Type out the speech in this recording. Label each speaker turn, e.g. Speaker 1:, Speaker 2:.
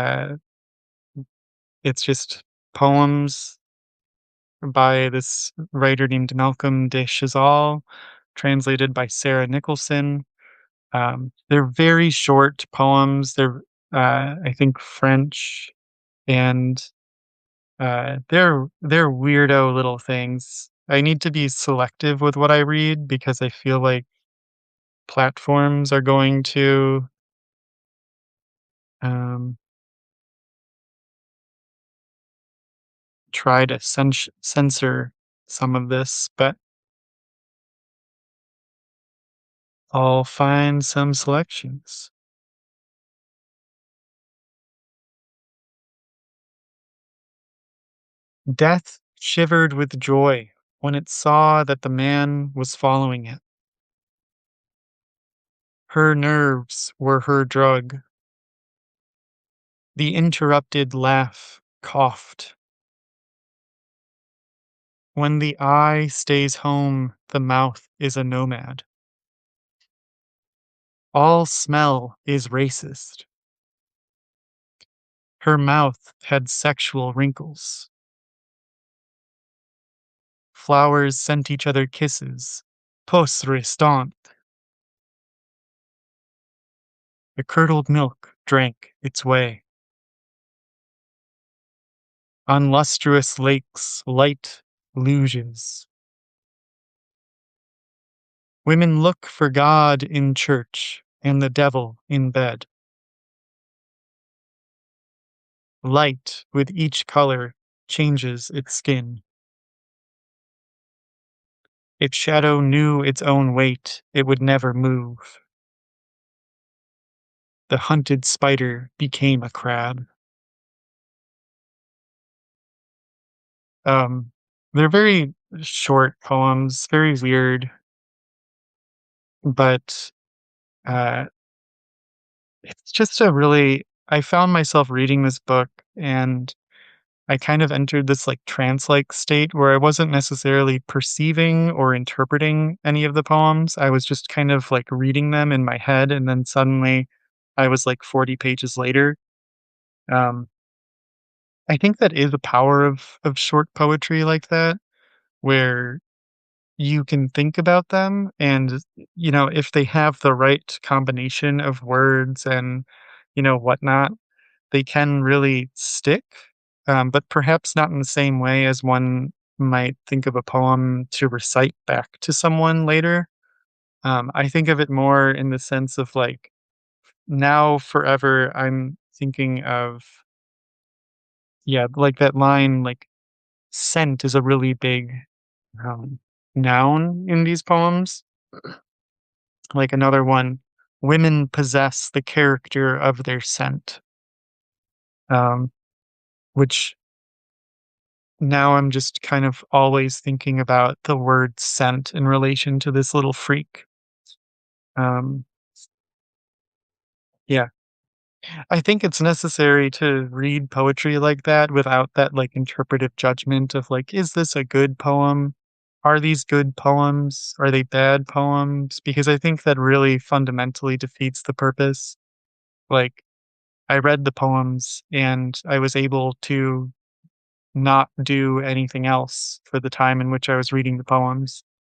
Speaker 1: Uh, it's just poems by this writer named Malcolm de Chazal, translated by Sarah Nicholson. They're very short poems. I think, French, and they're weirdo little things. I need to be selective with what I read because I feel like platforms are going to um, try to censor some of this, but I'll find some selections. Death shivered with joy when it saw that the man was following it. Her nerves were her drug. The interrupted laugh coughed. When the eye stays home, the mouth is a nomad. All smell is racist. Her mouth had sexual wrinkles. Flowers sent each other kisses. Post restant. The curdled milk drank its way. On lustrous lakes, light luges. Women look for God in church and the devil in bed. Light with each color changes its skin. If shadow knew its own weight, it would never move. The hunted spider became a crab. Um, they're very short poems, very weird, but uh, it's just a really. I found myself reading this book, and I kind of entered this like trance-like state where I wasn't necessarily perceiving or interpreting any of the poems. I was just kind of like reading them in my head, and then suddenly I was like 40 pages later. Um, I think that is the power of short poetry like that, where you can think about them and, if they have the right combination of words and, whatnot, they can really stick, but perhaps not in the same way as one might think of a poem to recite back to someone later. I think of it more in the sense of like, now forever, I'm thinking of, yeah, like that line, like, scent is a really big um, noun in these poems. Like another one, women possess the character of their scent, um, which now I'm just kind of always thinking about the word scent in relation to this little freak. Um, yeah, I think it's necessary to read poetry like that without that like interpretive judgment of like, is this a good poem? Are these good poems? Are they bad poems? Because I think that really fundamentally defeats the purpose. Like, I read the poems and I was able to not do anything else for the time in which I was reading the poems.